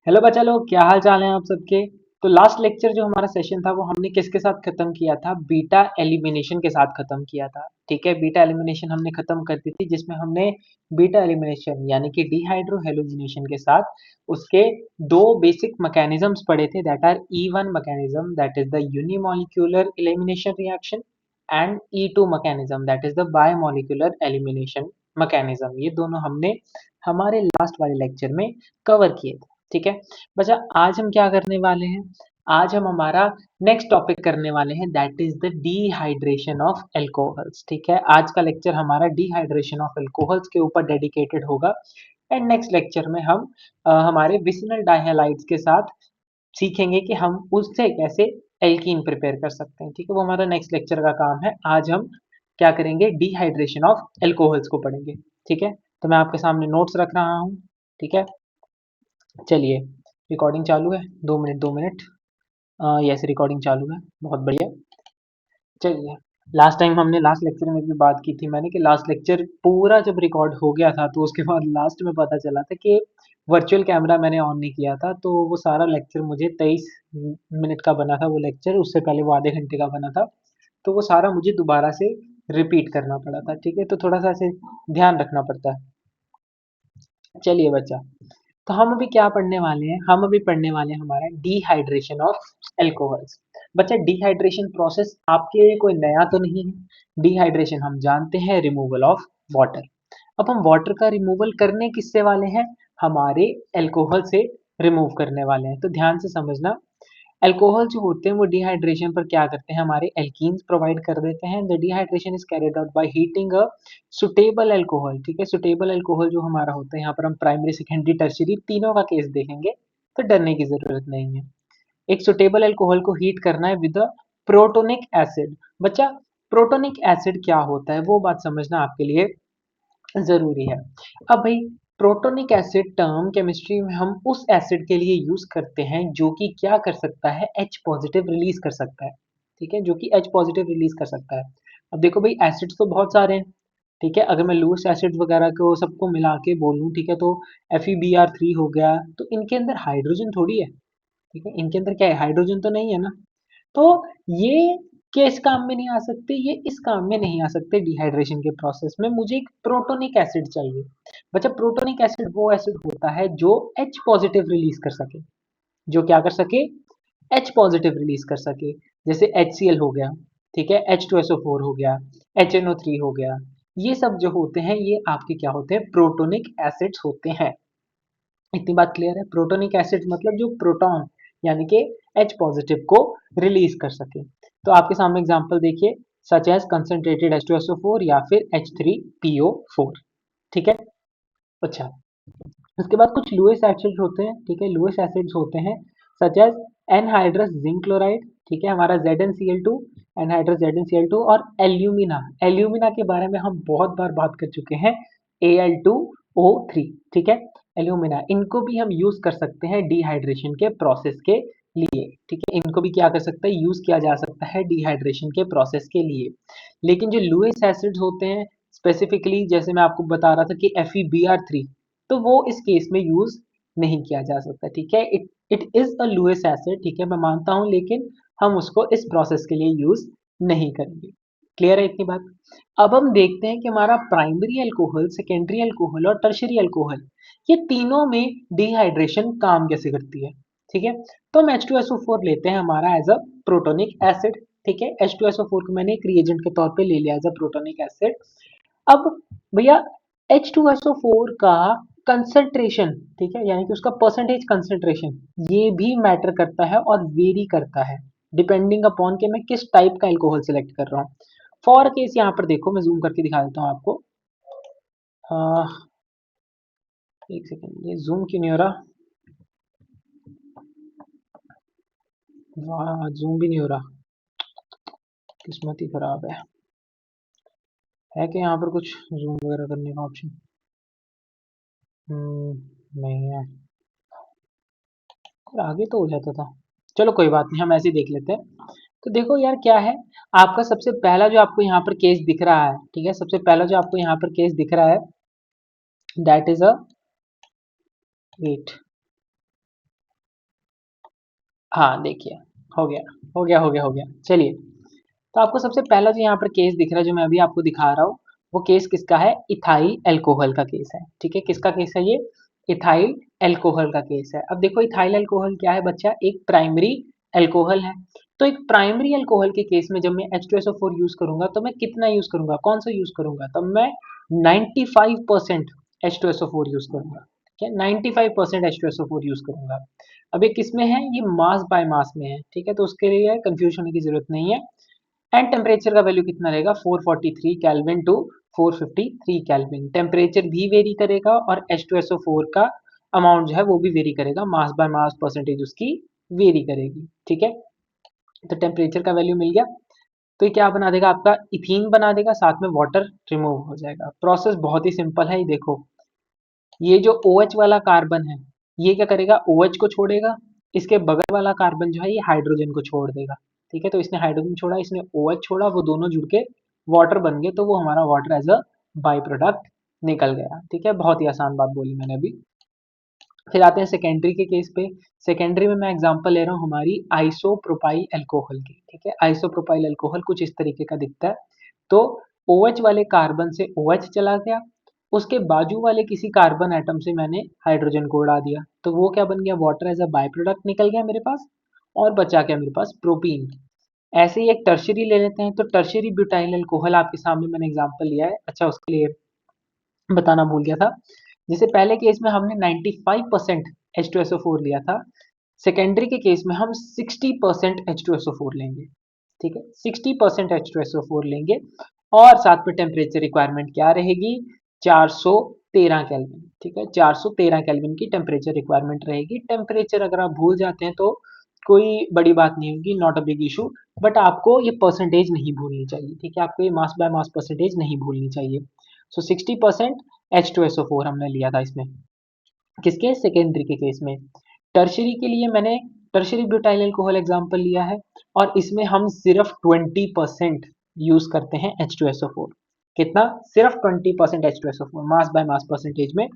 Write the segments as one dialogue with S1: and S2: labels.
S1: Hello बच्चा लोग, क्या हाल चाल है आप सबके। तो लास्ट लेक्चर जो हमारा सेशन था वो हमने किसके साथ खत्म किया था? बीटा एलिमिनेशन के साथ खत्म किया था। ठीक है, बीटा एलिमिनेशन हमने खत्म कर दी थी, जिसमें हमने बीटा एलिमिनेशन यानी कि डिहाइड्रो हेलोजिनेशन के साथ उसके दो बेसिक मैकेनिज्म्स पढ़े थे। That are E1 mechanism, that is the unimolecular elimination reaction, and E2 mechanism, that is the bimolecular elimination mechanism. ये दोनों हमने हमारे लास्ट वाले लेक्चर में कवर किए थे। ठीक है बच्चा, आज हम क्या करने वाले हैं? आज हम हमारा नेक्स्ट टॉपिक करने वाले हैं, that is the dehydration of alcohols. ठीक है, आज का लेक्चर हमारा डिहाइड्रेशन ऑफ एल्कोहल्स के ऊपर डेडिकेटेड होगा। एंड नेक्स्ट लेक्चर में हम हमारे विसिनल डाइहैलाइड्स के साथ सीखेंगे कि हम उससे कैसे एल्कीन प्रिपेयर कर सकते हैं। ठीक है, वो हमारा नेक्स्ट लेक्चर का काम है। आज हम क्या करेंगे? डिहाइड्रेशन ऑफ एल्कोहल्स को पढ़ेंगे। ठीक है, तो मैं आपके सामने नोट्स रख रहा हूँ। ठीक है, चलिए, रिकॉर्डिंग चालू है। 2 मिनट 2 मिनट। यस, रिकॉर्डिंग चालू है, बहुत बढ़िया। चलिए, लास्ट टाइम हमने लास्ट लेक्चर में भी बात की थी मैंने कि लास्ट लेक्चर पूरा जब रिकॉर्ड हो गया था तो उसके बाद लास्ट में पता चला था कि वर्चुअल कैमरा मैंने ऑन नहीं किया था, तो वो सारा लेक्चर मुझे 23 मिनट का बना था। वो लेक्चर उससे पहले वो आधे घंटे का बना था, तो वो सारा मुझे दोबारा से रिपीट करना पड़ा था। ठीक है, तो थोड़ा सा ऐसे ध्यान रखना पड़ता है। चलिए बच्चा, तो हम अभी क्या पढ़ने वाले हैं? हम अभी पढ़ने वाले हैं हमारा डिहाइड्रेशन ऑफ एल्कोहल्स। बच्चा, डिहाइड्रेशन प्रोसेस आपके लिए कोई नया तो नहीं है। डिहाइड्रेशन हम जानते हैं, रिमूवल ऑफ वाटर। अब हम वाटर का रिमूवल करने किससे वाले हैं? हमारे एल्कोहल से रिमूव करने वाले हैं। तो ध्यान से समझना, अल्कोहल जो होते हैं वो डिहाइड्रेशन पर क्या करते हैं? हमारे एल्कीन्स प्रोवाइड कर देते हैं। The dehydration is carried out by heating a suitable alcohol. ठीक है, सुटेबल अल्कोहल जो हमारा होता है, यहाँ पर हम प्राइमरी सेकेंडरी टर्शियरी तीनों का केस देखेंगे, तो डरने की जरूरत नहीं है। एक सुटेबल अल्कोहल को हीट करना है विद प्रोटोनिक एसिड। बच्चा, प्रोटोनिक एसिड क्या होता है वो बात समझना आपके लिए ज़रूरी है। अब भाई, प्रोटोनिक एसिड टर्म केमिस्ट्री में हम उस एसिड के लिए यूज़ करते हैं जो कि क्या कर सकता है? H पॉजिटिव रिलीज़ कर सकता है। ठीक है, जो कि H पॉजिटिव रिलीज़ कर सकता है। अब देखो भाई, एसिड्स तो बहुत सारे हैं। ठीक है, अगर मैं लुईस एसिड वगैरह को सबको मिला के बोलूँ, ठीक है, तो FeBr3 हो गया, तो इनके अंदर हाइड्रोजन थोड़ी है। ठीक है, इनके अंदर क्या है? हाइड्रोजन तो नहीं है ना। तो ये किस काम में नहीं आ सकते? ये इस काम में नहीं आ सकते डिहाइड्रेशन के प्रोसेस में। मुझे एक प्रोटोनिक एसिड चाहिए। बच्चा, प्रोटोनिक एसिड वो एसिड होता है जो H पॉजिटिव रिलीज कर सके। जो क्या कर सके? H पॉजिटिव रिलीज कर सके। जैसे HCl हो गया, ठीक है, H2SO4 हो गया, HNO3 हो गया। ये सब जो होते हैं ये आपके क्या होते हैं? प्रोटोनिक एसिड्स होते हैं। इतनी बात क्लियर है? प्रोटोनिक एसिड मतलब जो प्रोटॉन यानी कि H पॉजिटिव को रिलीज कर सके। तो आपके सामने एग्जांपल देखिए, सच एज कंसंट्रेटेड H2SO4 या फिर H3PO4। ठीक है, अच्छा, उसके बाद कुछ लुईस एसिड्स होते हैं। ठीक है, लुईस एसिड्स होते हैं such as anhydrous zinc chloride. ठीक है, हमारा ZnCl2, एनहाइड्रस ZnCl2, और एल्यूमिना। एल्यूमिना के बारे में हम बहुत बार बात कर चुके हैं, Al2O3। ठीक है, एल्यूमिना, इनको भी हम यूज कर सकते हैं डिहाइड्रेशन के प्रोसेस के लिए। ठीक है, इनको भी क्या कर सकता है? यूज किया जा सकता है डिहाइड्रेशन के प्रोसेस के लिए। लेकिन जो लुईस एसिड्स होते हैं, स्पेसिफिकली जैसे मैं आपको बता रहा था कि FeBr3, तो वो इस केस में यूज नहीं किया जा सकता। ठीक है, it it is a Lewis acid, ठीक है, मैं मानता हूं, लेकिन हम उसको इस प्रोसेस के लिए यूज नहीं करेंगे। क्लियर है इतनी बात? अब हम देखते हैं कि हमारा प्राइमरी अल्कोहल, सेकेंडरी अल्कोहल और टर्शरी अल्कोहल, ये तीनों में डिहाइड्रेशन काम कैसे करती है। ठीक है, तो हम H2SO4 लेते हैं हमारा एज अ प्रोटोनिक एसिड। ठीक है, H2SO4 को मैंने एक रिएजेंट के तौर पे ले लिया एज अ प्रोटोनिक एसिड। अब भैया, H2SO4 का कंसंट्रेशन, ठीक है, यानी कि उसका परसेंटेज कंसंट्रेशन, ये भी मैटर करता है और वेरी करता है डिपेंडिंग अपॉन कि मैं किस टाइप का अल्कोहल सेलेक्ट कर रहा हूँ। फॉर केस यहाँ पर देखो, मैं जूम करके दिखा देता हूँ आपको। एक सेकेंड, ये जूम क्यों नहीं हो रहा? वाह, जूम भी नहीं हो रहा, किस्मत ही खराब है कि यहाँ पर कुछ जूम वगैरह करने का ऑप्शन? नहीं है। और आगे तो हो जाता था। चलो कोई बात नहीं, हम ऐसे ही देख लेते हैं। तो देखो यार, क्या है, आपका सबसे पहला जो आपको यहाँ पर केस दिख रहा है, ठीक है, सबसे पहला जो आपको यहाँ पर केस दिख रहा है, दैट इज अ, वेट, हाँ देखिए, हो गया हो गया हो गया हो गया। चलिए, तो आपको सबसे पहला जो यहाँ पर केस दिख रहा है जो मैं अभी आपको दिखा रहा हूँ, वो केस किसका है? इथाइल एल्कोहल का केस है। ठीक है, किसका केस है ये? इथाइल एल्कोहल का केस है। अब देखो इथाइल एल्कोहल क्या है बच्चा? एक प्राइमरी एल्कोहल है। तो एक प्राइमरी अल्कोहल के केस में जब मैं H2SO4 यूज करूंगा तो मैं कितना यूज करूंगा? कौन सा यूज करूंगा? तब मैं 95% H2SO4 यूज करूंगा। ठीक है, 95% H2SO4 यूज करूंगा। अब ये किस में है? ये मास बाय मास में है। ठीक है, तो उसके लिए कंफ्यूज होने की जरूरत नहीं है। एंड टेम्परेचर का वैल्यू कितना रहेगा? 443 केल्विन टू 453 केल्विन। टेम्परेचर भी वेरी करेगा और H2SO4 का अमाउंट जो है वो भी वेरी करेगा, मास बाय मास परसेंटेज उसकी वेरी करेगी। ठीक है, तो टेम्परेचर का वैल्यू मिल गया। तो ये क्या बना देगा? आपका इथीन बना देगा, साथ में वाटर रिमूव हो जाएगा। प्रोसेस बहुत ही सिंपल है। ये देखो, ये जो OH वाला कार्बन है, ये क्या करेगा? OH को छोड़ेगा। इसके बगल वाला कार्बन जो है ये हाइड्रोजन को छोड़ देगा। ठीक है, तो इसने हाइड्रोजन छोड़ा, इसने OH छोड़ा, वो दोनों जुड़ के वाटर बन गए, तो वो हमारा water as a by product निकल गया। ठीक है, बहुत ही आसान बात बोली मैंने अभी। फिर आते हैं सेकेंडरी के केस पे। सेकेंडरी में मैं एग्जांपल ले रहा हूँ हमारी आइसोप्रोपाइल अल्कोहल की। ठीक है, आइसोप्रोपाइल अल्कोहल कुछ इस तरीके का दिखता है। तो OH वाले कार्बन से OH चला गया, उसके बाजू वाले किसी कार्बन एटम से मैंने हाइड्रोजन को उड़ा दिया, तो वो क्या बन गया? Water as a by product निकल गया मेरे पास। और बचा क्या मेरे पास? प्रोपीन। ऐसे ही एक टर्शरी ले लेते हैं, तो टर्शरी ब्यूटाइल अल्कोहल आपके सामने मैंने एग्जांपल लिया है। अच्छा, उसके लिए बताना भूल गया था। जैसे पहले केस में हमने 95% H2SO4 लिया था, सेकेंडरी के केस में हम 60% H2SO4 लेंगे। ठीक है, 60% H2SO4 लेंगे और साथ में टेम्परेचर रिक्वायरमेंट क्या रहेगी? 413 केल्विन। ठीक है, 413 केल्विन की टेम्परेचर रिक्वायरमेंट रहेगी। टेम्परेचर अगर आप भूल जाते हैं तो कोई बड़ी बात नहीं होगी, not a big issue. But आपको ये परसेंटेज नहीं भूलनी चाहिए। ठीक है, आपको ये मास बाय मास परसेंटेज नहीं भूलनी चाहिए। सो 60% H2SO4 हमने लिया था इसमें, किसके? सेकेंडरी के केस में। टर्शरी के लिए मैंने टर्शरी ब्यूटाइल अल्कोहल एग्जांपल लिया है और इसमें हम सिर्फ 20% यूज करते हैं H2SO4। कितना? सिर्फ 20% H2SO4 mass by mass percentage में।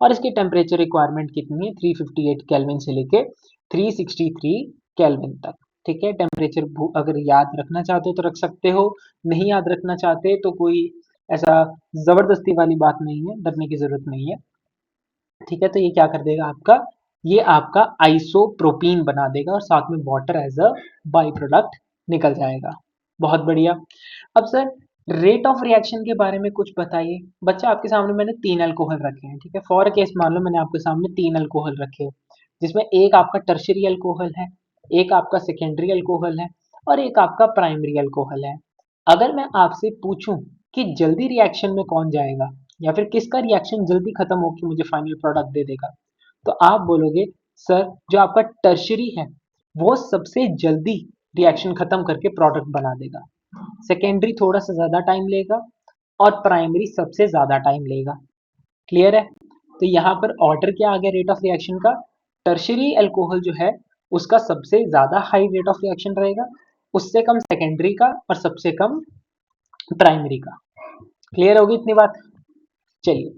S1: और इसकी टेम्परेचर रिक्वायरमेंट कितनी है? 358 केल्विन से लेके 363 केल्विन तक। ठीक है, टेम्परेचर अगर याद रखना चाहते हो तो रख सकते हो, नहीं याद रखना चाहते तो कोई ऐसा जबरदस्ती वाली बात नहीं है, डरने की जरूरत नहीं है। ठीक है, तो ये क्या कर देगा आपका? ये आपका आइसोप्रोपीन बना देगा और साथ में water as a by product निकल जाएगा। बहुत बढ़िया। अब सर, रेट ऑफ रिएक्शन के बारे में कुछ बताइए। बच्चा आपके सामने मैंने 3 अल्कोहल रखे हैं। ठीक है, फॉर केस मान लो मैंने आपके सामने 3 अल्कोहल रखे, जिसमें एक आपका टर्शरी अल्कोहल है, एक आपका सेकेंडरी अल्कोहल है और एक आपका प्राइमरी अल्कोहल है। अगर मैं आपसे पूछूं कि जल्दी रिएक्शन में कौन जाएगा या फिर किसका रिएक्शन जल्दी खत्म होकर मुझे फाइनल प्रोडक्ट दे देगा, तो आप बोलोगे सर जो आपका टर्शरी है वो सबसे जल्दी रिएक्शन खत्म करके प्रोडक्ट बना देगा, सेकेंडरी थोड़ा सा ज्यादा टाइम लेगा और प्राइमरी सबसे ज्यादा टाइम लेगा। क्लियर है? तो यहाँ पर ऑर्डर क्या आ गया रेट ऑफ रिएक्शन का? टर्शरी अल्कोहल जो है उसका सबसे ज्यादा हाई रेट ऑफ रिएक्शन रहेगा, उससे कम सेकेंडरी का और सबसे कम प्राइमरी का। क्लियर होगी इतनी बात? चलिए,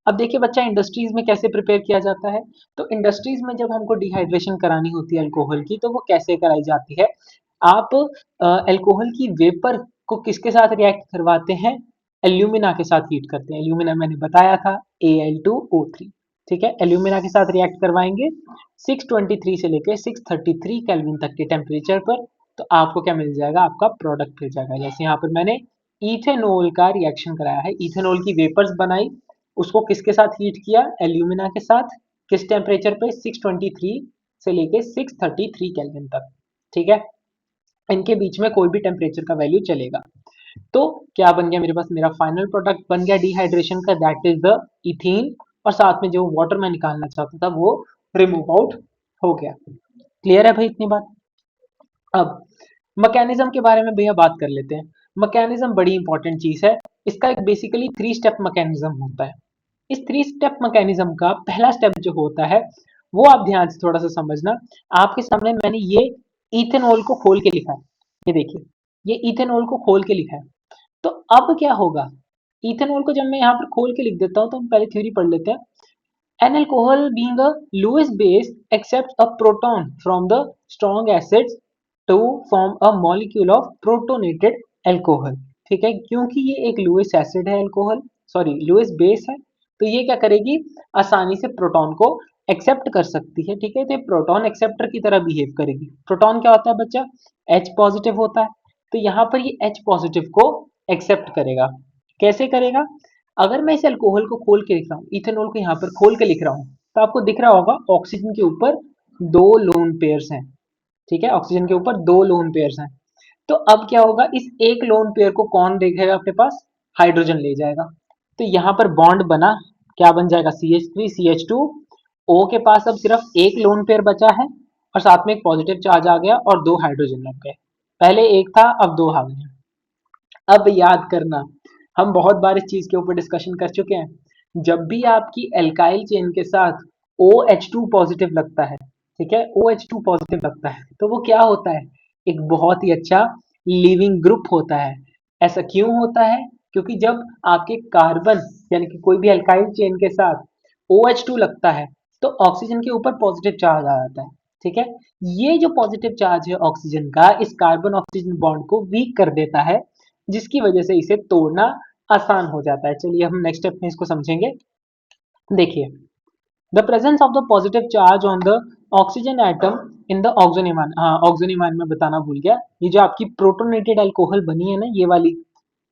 S1: अब देखिए बच्चा इंडस्ट्रीज में कैसे प्रिपेयर किया जाता है। तो इंडस्ट्रीज में जब हमको डिहाइड्रेशन करानी होती है अल्कोहल की, तो वो कैसे कराई जाती है? आप अल्कोहल की वेपर को किसके साथ रिएक्ट करवाते हैं? एल्यूमिना के साथ हीट करते हैं। एल्यूमिना मैंने बताया था Al2O3। ठीक है, एल्यूमिना के साथ रिएक्ट करवाएंगे 623 से लेकर 633 केल्विन तक के टेम्परेचर पर, तो आपको क्या मिल जाएगा? आपका प्रोडक्ट मिल जाएगा। जैसे यहाँ पर मैंने इथेनॉल का रिएक्शन कराया है, इथेनॉल की वेपर्स बनाई, उसको किसके साथ हीट किया? एल्यूमिना के साथ। किस टेम्परेचर पे? 623 से लेके 633 केल्विन तक। ठीक है, इनके बीच में कोई भी टेम्परेचर का वैल्यू चलेगा। तो क्या बन गया मेरे पास? मेरा फाइनल प्रोडक्ट बन गया डिहाइड्रेशन का, दैट इज द इथीन, और साथ में जो वाटर मैं निकालना चाहता था वो रिमूव आउट हो गया। क्लियर है भाई इतनी बात? अब मैकेनिज्म के बारे में भैया बात कर लेते हैं। मैकेनिज्म बड़ी इंपॉर्टेंट चीज है। इसका एक बेसिकली 3 स्टेप मैकेनिज्म होता है। इस 3 स्टेप मैकेनिज्म का पहला स्टेप जो होता है वो आप ध्यान से थोड़ा सा समझना। आपके सामने मैंने ये इथेनॉल को खोल के लिखा है, ये देखिए, ये इथेनॉल को खोल के लिखा है। तो अब क्या होगा? इथेनॉल को जब मैं यहाँ पर खोल के लिख देता हूँ तो हम पहले थ्योरी पढ़ लेते हैं। An alcohol being a Lewis base accepts a proton from the strong acids to form a molecule of protonated alcohol. ठीक है, क्योंकि ये एक लुइस एसिड है, अल्कोहल सॉरी लुइस बेस है, तो ये क्या करेगी, आसानी से प्रोटॉन को एक्सेप्ट कर सकती है। ठीक है, तो प्रोटॉन एक्सेप्टर की तरह बिहेव करेगी। प्रोटॉन क्या होता है बच्चा, H पॉजिटिव होता है, तो यहाँ पर ये H पॉजिटिव को एक्सेप्ट करेगा। कैसे करेगा, अगर मैं इस अल्कोहल को खोल के लिख रहा हूँ, इथेनॉल को यहाँ पर खोल के लिख रहा हूँ, तो आपको दिख रहा होगा ऑक्सीजन के ऊपर दो लोन पेयर्स हैं। ठीक है, ऑक्सीजन के ऊपर दो लोन पेयर्स हैं। तो अब क्या होगा, इस एक लोन पेयर को कौन देखेगा अपने पास, हाइड्रोजन ले जाएगा। तो यहाँ पर बॉन्ड बना, क्या बन जाएगा, CH3 CH2। O के पास अब सिर्फ एक लोन पेयर बचा है और साथ में एक पॉजिटिव चार्ज आ गया और दो हाइड्रोजन लग गए। पहले एक था, अब दो आ गए। अब याद करना, हम बहुत बार इस चीज के ऊपर डिस्कशन कर चुके हैं, जब भी आपकी एल्काइल चेन के साथ OH2 पॉजिटिव लगता है, ठीक है, OH2 पॉजिटिव लगता है, तो वो क्या होता है, एक बहुत ही अच्छा लिविंग ग्रुप होता है। ऐसा क्यों होता है, क्योंकि जब आपके कार्बन यानी कि कोई भी एल्काइल चेन के साथ OH2 लगता है तो ऑक्सीजन के ऊपर पॉजिटिव चार्ज आ जाता है। ठीक है, ये जो पॉजिटिव चार्ज है ऑक्सीजन का, इस कार्बन ऑक्सीजन बॉन्ड को वीक कर देता है, जिसकी वजह से इसे तोड़ना आसान हो जाता है। चलिए हम नेक्स्ट स्टेप में इसको समझेंगे। देखिए, the presence of the positive charge on the oxygen atom in the oxonium, हाँ ऑक्सोनियम मैं बताना भूल गया, ये जो आपकी प्रोटोनेटेड अल्कोहल बनी है ना, ये वाली,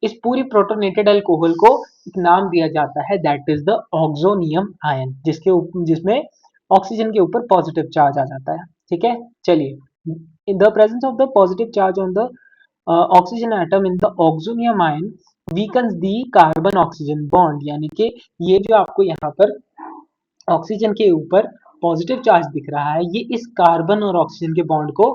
S1: इस पूरी प्रोटोनेटेड अल्कोहल को एक नाम दिया जाता है, that is the oxonium ion, जिसमें ऑक्सीजन के ऊपर पॉजिटिव चार्ज आ जाता है। ठीक है, चलिए, in the presence of the positive charge on the oxygen atom in the oxonium ion weakens the carbon oxygen bond, यानी कि ये जो आपको यहाँ पर ऑक्सीजन के ऊपर पॉजिटिव चार्ज दिख रहा है, ये इस कार्बन और ऑक्सीजन के बॉन्ड को,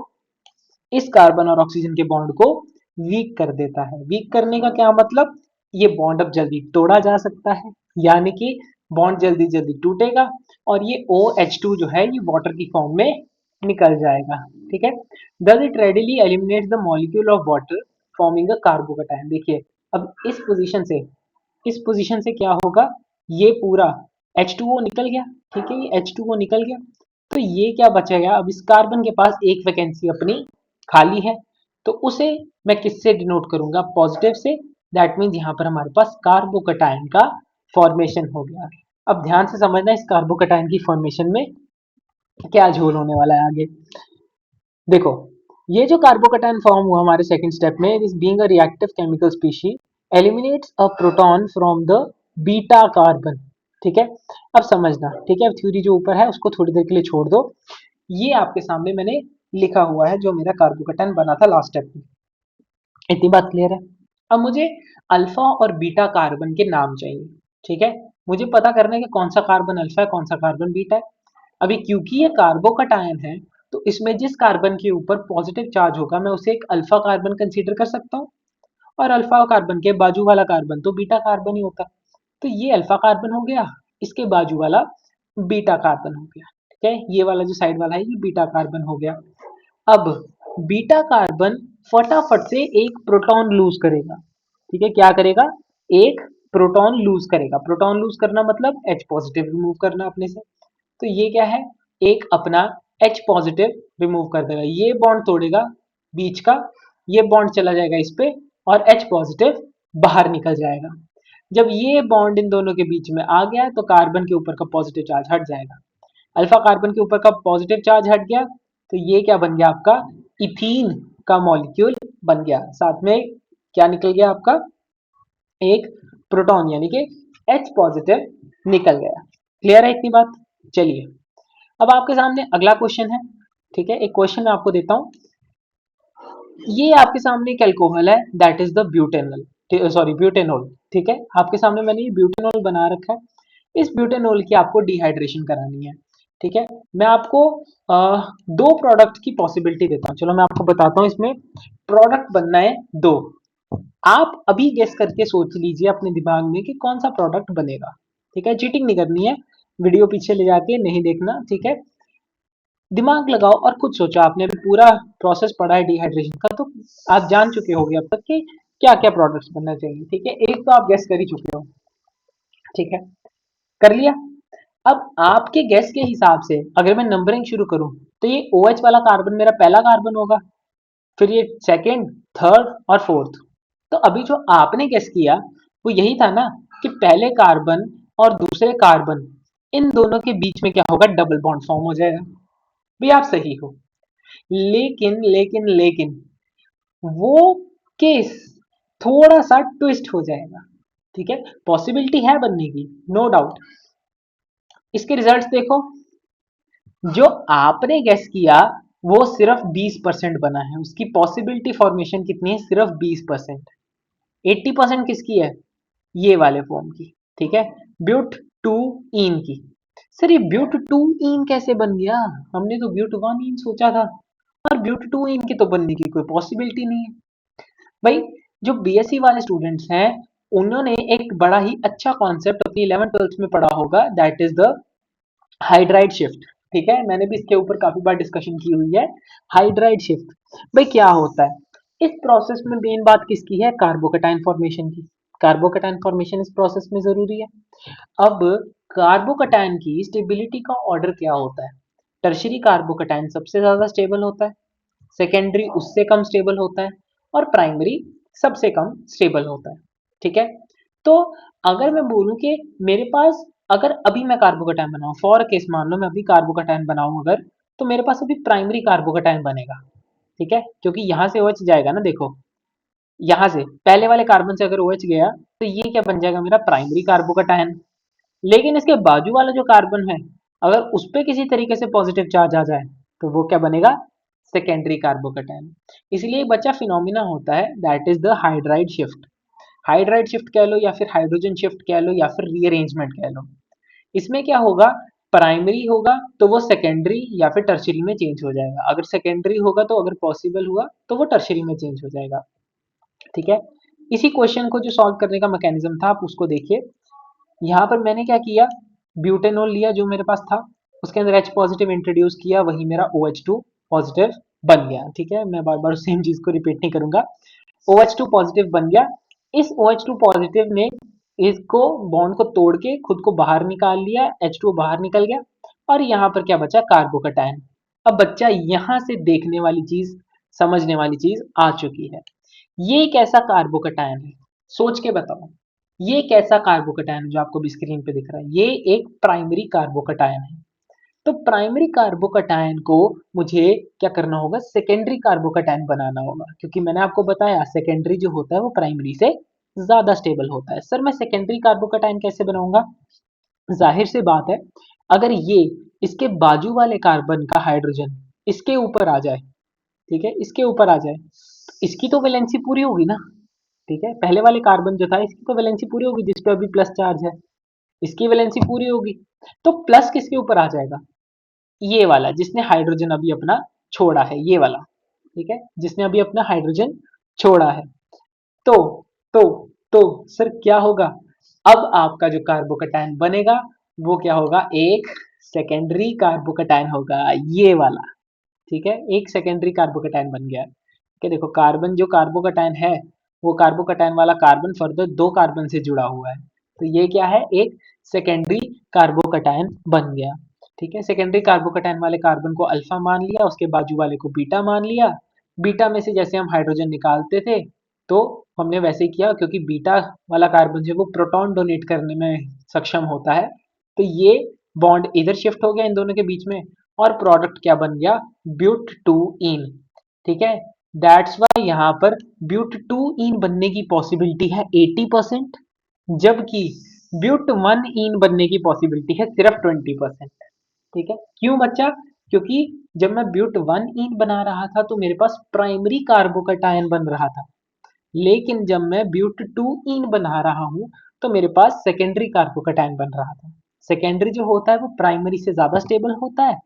S1: इस कार्बन और ऑक्सीजन के बॉन्ड को वीक कर देता है। वीक करने का क्या मतलब, ये बॉन्ड अब जल्दी तोड़ा जा सकता है, यानी कि बॉन्ड जल्दी जल्दी टूटेगा और ये OH2 जो है ये वाटर की फॉर्म में निकल जाएगा। ठीक है, does it readily eliminates the molecule of water forming a carbocation. देखिए, अब इस पोजीशन से क्या होगा, ये पूरा H2O निकल गया। ठीक है, ये H2O निकल गया, तो ये क्या बचेगा, अब इस कार्बन के पास एक वैकेंसी अपनी खाली है, तो उसे मैं किससे डिनोट करूंगा, पॉजिटिव से। दैट मीन्स यहाँ पर हमारे पास कार्बोकैटायन का फॉर्मेशन हो गया। अब ध्यान से समझना, इस कार्बोकैटायन की फॉर्मेशन में क्या झोल होने वाला है आगे। देखो, ये जो कार्बोकैटायन फॉर्म हुआ हमारे सेकंड स्टेप में, this being a reactive chemical species eliminates a proton from the beta carbon. ठीक है, अब समझना, ठीक है, थ्योरी जो ऊपर है उसको थोड़ी देर के लिए छोड़ दो, ये आपके सामने मैंने लिखा हुआ है जो मेरा कार्बोकैटायन बना था लास्ट स्टेप में। इतनी बात क्लियर है। अब मुझे अल्फा और बीटा कार्बन के नाम चाहिए। ठीक है, मुझे पता करना है कि कौन सा कार्बन अल्फा है, कौन सा कार्बन बीटा है। अभी क्योंकि ये कार्बोकैटायन है, तो इसमें जिस कार्बन के ऊपर पॉजिटिव चार्ज होगा मैं उसे एक अल्फा कार्बन कंसीडर कर सकता हूँ, और अल्फा कार्बन के बाजू वाला कार्बन तो बीटा कार्बन ही होता है। तो ये अल्फा कार्बन हो गया, इसके बाजू वाला बीटा कार्बन हो गया। ठीक है, ये वाला जो साइड वाला है ये बीटा कार्बन हो गया। अब बीटा कार्बन फटाफट से एक प्रोटॉन लूज करेगा। ठीक है, क्या करेगा, एक प्रोटॉन लूज करेगा। प्रोटॉन लूज करना मतलब H पॉजिटिव रिमूव करना अपने से, तो ये क्या है, एक अपना H पॉजिटिव रिमूव कर देगा, ये बॉन्ड तोड़ेगा बीच का, ये बॉन्ड चला जाएगा इस पे और H पॉजिटिव बाहर निकल जाएगा। जब ये बॉन्ड इन दोनों के बीच में आ गया तो कार्बन के ऊपर का पॉजिटिव चार्ज हट जाएगा। अल्फा कार्बन के ऊपर का पॉजिटिव चार्ज हट गया, तो ये क्या बन गया आपका, इथीन का मॉलिक्यूल बन गया। साथ में क्या निकल गया आपका, एक प्रोटॉन यानी कि H पॉजिटिव निकल गया। क्लियर है इतनी बात। चलिए, अब आपके सामने अगला क्वेश्चन है। ठीक है, एक क्वेश्चन मैं आपको देता हूं। ये आपके सामने एक अल्कोहल है, that is the butanol, sorry butanol. ठीक है, आपके सामने मैंने ये ब्यूटेनॉल बना रखा है। इस ब्यूटेनॉल की आपको डिहाइड्रेशन करानी है। ठीक है, मैं आपको दो प्रोडक्ट की पॉसिबिलिटी देता हूँ। चलो मैं आपको बताता हूँ, इसमें प्रोडक्ट बनना है दो। आप अभी गेस करके सोच लीजिए अपने दिमाग में कि कौन सा प्रोडक्ट बनेगा। ठीक है, चीटिंग नहीं करनी है, वीडियो पीछे ले जाके नहीं देखना। ठीक है, दिमाग लगाओ और खुद सोचो, आपने अभी पूरा प्रोसेस पढ़ा है डिहाइड्रेशन का, तो आप जान चुके होंगे अब तक कि क्या क्या प्रोडक्ट्स बनना चाहिए। ठीक है, एक तो आप गेस कर ही चुके हो। ठीक है, कर लिया। अब आपके गैस के हिसाब से अगर मैं नंबरिंग शुरू करूं तो ये OH वाला कार्बन मेरा पहला कार्बन होगा, फिर ये सेकंड, थर्ड और फोर्थ। तो अभी जो आपने गेस किया वो यही था ना कि पहले कार्बन और दूसरे कार्बन इन दोनों के बीच में क्या होगा, डबल बॉन्ड फॉर्म हो जाएगा। भी आप सही हो, लेकिन वो केस थोड़ा सा ट्विस्ट हो जाएगा। ठीक है, पॉसिबिलिटी है बनने की, नो डाउट। इसके रिजल्ट्स देखो, जो आपने गेस किया वो सिर्फ 20% बना है, उसकी पॉसिबिलिटी फॉर्मेशन कितनी है, सिर्फ 20%। 80% किसकी है, ये वाले फॉर्म की। ठीक है, ब्यूट टू इन की। सर ये ब्यूट टू इन कैसे बन गया, हमने तो ब्यूट वन इन सोचा था, और ब्यूट टू इन की तो बनने की कोई पॉसिबिलिटी नहीं है। भाई, जो बीएससी वाले स्टूडेंट्स हैं उन्होंने एक बड़ा ही अच्छा कॉन्सेप्ट अपनी 11th 12th में पढ़ा होगा, that is the hydride shift. ठीक है, मैंने भी इसके ऊपर काफी बार डिस्कशन की हुई है। हाइड्राइड शिफ्ट भाई क्या होता है, इस प्रोसेस में मेन बात किसकी है, कार्बोकेटाइन फॉर्मेशन की। कार्बोकेटाइन फॉर्मेशन इस प्रोसेस में जरूरी है। अब कार्बोकेटाइन की स्टेबिलिटी का ऑर्डर क्या होता है, टर्शरी कार्बोकेटाइन सबसे ज्यादा स्टेबल होता है, सेकेंडरी उससे कम स्टेबल होता है, और प्राइमरी सबसे कम स्टेबल होता है। ठीक है, तो अगर मैं बोलूं कि मेरे पास, अगर अभी मैं कार्बोकेटाइन बनाऊं, फॉर केस मान लो मैं अभी कार्बोकेटाइन बनाऊं अगर, तो मेरे पास अभी प्राइमरी कार्बोकेटाइन बनेगा। ठीक है, क्योंकि यहां से OH जाएगा ना, देखो यहां से पहले वाले कार्बन से अगर OH गया तो ये क्या बन जाएगा, मेरा प्राइमरी कार्बोकेटाइन। लेकिन इसके बाजू वाला जो कार्बन है, अगर उस पर किसी तरीके से पॉजिटिव चार्ज आ जाए तो वो क्या बनेगा, सेकेंडरी कार्बोकेटाइन। इसलिए एक बच्चा फिनोमिना होता है, that is the hydride shift. Hydride shift कह लो या फिर हाइड्रोजन शिफ्ट कह लो या फिर रीअरेंजमेंट कह लो। इसमें क्या होगा, प्राइमरी होगा तो वो सेकेंडरी या फिर टर्शरी में चेंज हो जाएगा, अगर सेकेंडरी होगा तो अगर पॉसिबल हुआ तो वो टर्शरी में चेंज हो जाएगा। ठीक है, इसी क्वेश्चन को जो सॉल्व करने का मैकेनिज्म था आप उसको देखिए। यहाँ पर मैंने क्या किया, ब्यूटेनॉल लिया जो मेरे पास था, उसके अंदर H पॉजिटिव इंट्रोड्यूस किया, वही मेरा OH2 पॉजिटिव बन गया। ठीक है, मैं बार बार सेम चीज को रिपीट नहीं करूंगा। OH2 पॉजिटिव बन गया। इस OH2 पॉजिटिव ने इसको बॉन्ड को तोड़ के खुद को बाहर निकाल लिया, H2 बाहर निकल गया, और यहाँ पर क्या बचा, कार्बोकेटाइन। अब बच्चा यहाँ से देखने वाली चीज, समझने वाली चीज आ चुकी है। ये एक ऐसा कार्बोकेटाइन है, सोच के बताओ, ये एक ऐसा कार्बोकेटाइन है जो आपको भी स्क्रीन पे दिख रहा है, ये एक प्राइमरी कार्बोकेटाइन है। तो प्राइमरी कार्बोकेटाइन को मुझे क्या करना होगा, सेकेंडरी कार्बोकेटाइन बनाना होगा, क्योंकि मैंने आपको बताया सेकेंडरी जो होता है वो प्राइमरी से ज्यादा स्टेबल होता है। सर मैं सेकेंडरी कार्बोकेटाइन कैसे बनाऊंगा, जाहिर सी बात है, अगर ये इसके बाजू वाले कार्बन का हाइड्रोजन इसके ऊपर आ जाए, ठीक है, इसके ऊपर आ जाए, तो इसकी तो वैलेंसी पूरी होगी ना। ठीक है, पहले वाले कार्बन जो था इसकी तो वैलेंसी पूरी होगी, जिस पे अभी प्लस चार्ज है, इसकी वैलेंसी पूरी होगी। तो प्लस किसके ऊपर आ जाएगा, ये वाला जिसने हाइड्रोजन अभी अपना छोड़ा है, ये वाला। ठीक है, जिसने अभी अपना हाइड्रोजन छोड़ा है। तो तो तो सर क्या होगा, अब आपका जो कार्बोकेटाइन बनेगा वो क्या होगा, एक सेकेंडरी कार्बोकेटाइन होगा, ये वाला। ठीक है, एक सेकेंडरी कार्बोकेटाइन बन गया। कि देखो कार्बन जो कार्बोकेटाइन है, वो कार्बोकेटाइन वाला कार्बन फर्दर दो कार्बन से जुड़ा हुआ है, तो ये क्या है, एक सेकेंडरी कार्बोकेटाइन बन गया। ठीक है, सेकेंडरी कार्बोकेटाइन वाले कार्बन को अल्फा मान लिया, उसके बाजू वाले को बीटा मान लिया। बीटा में से जैसे हम हाइड्रोजन निकालते थे तो हमने वैसे ही किया, क्योंकि बीटा वाला कार्बन जो वो प्रोटॉन डोनेट करने में सक्षम होता है, तो ये बॉन्ड इधर शिफ्ट हो गया इन दोनों के बीच में, और प्रोडक्ट क्या बन गया, ब्यूट टू इन। ठीक है, दैट्स वाई यहाँ पर ब्यूट टू इन बनने की पॉसिबिलिटी है 80%, जबकि ब्यूट वन इन बनने की पॉसिबिलिटी है सिर्फ 20%। ठीक है, क्यों बच्चा, क्योंकि जब मैं ब्यूट वन इन बना रहा था तो मेरे पास प्राइमरी कार्बोकेटायन बन रहा था, लेकिन जब मैं ब्यूट टू इन बना रहा हूं तो मेरे पास सेकेंडरी कार्बोकेटायन बन रहा था। सेकेंडरी जो होता है वो प्राइमरी से ज्यादा स्टेबल होता है,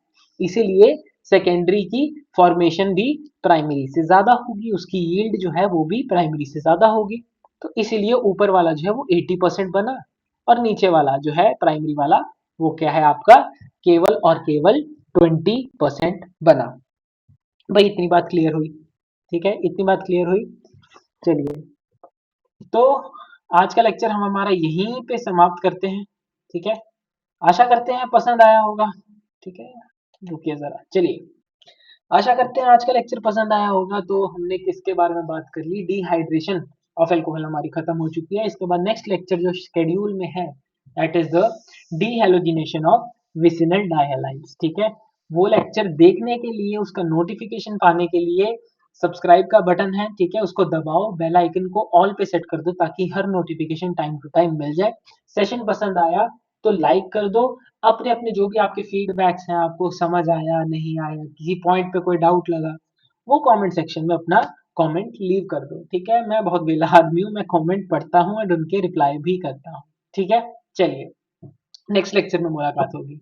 S1: इसीलिए सेकेंडरी की फॉर्मेशन भी प्राइमरी से ज्यादा होगी, उसकी यील्ड जो है वो भी प्राइमरी से ज्यादा होगी। तो इसीलिए ऊपर वाला जो है वो 80% बना, और नीचे वाला जो है प्राइमरी वाला वो क्या है आपका, केवल और केवल 20% बना। भाई इतनी बात क्लियर हुई, ठीक है, इतनी बात क्लियर हुई। चलिए, तो आज का लेक्चर हम हमारा यहीं पे समाप्त करते हैं। ठीक है, आशा करते हैं पसंद आया होगा। ठीक है, रुकिए जरा, चलिए। आशा करते हैं आज का लेक्चर पसंद आया होगा। तो हमने किसके बारे में बात कर ली, डिहाइड्रेशन ऑफ एल्कोहल हमारी खत्म हो चुकी है। इसके बाद नेक्स्ट लेक्चर जो शेड्यूल में है that is the dehalogenation of vicinal dihalides. ठीक है, वो लेक्चर देखने के लिए, उसका नोटिफिकेशन पाने के लिए सब्सक्राइब का बटन है, ठीक है, उसको दबाओ, बेल आइकन को ऑल पे सेट कर दो ताकि हर नोटिफिकेशन टाइम टू टाइम मिल जाए। सेशन पसंद आया तो लाइक कर दो। अपने अपने जो भी आपके फीडबैक्स हैं, आपको समझ आया नहीं आया, किसी पॉइंट पे कोई डाउट लगा, वो कमेंट सेक्शन में अपना कमेंट लीव कर दो। ठीक है, मैं बहुत बेला आदमी हूँ, मैं कमेंट पढ़ता हूँ और उनके रिप्लाई भी करता हूँ। ठीक है, चलिए नेक्स्ट लेक्चर में मुलाकात होगी।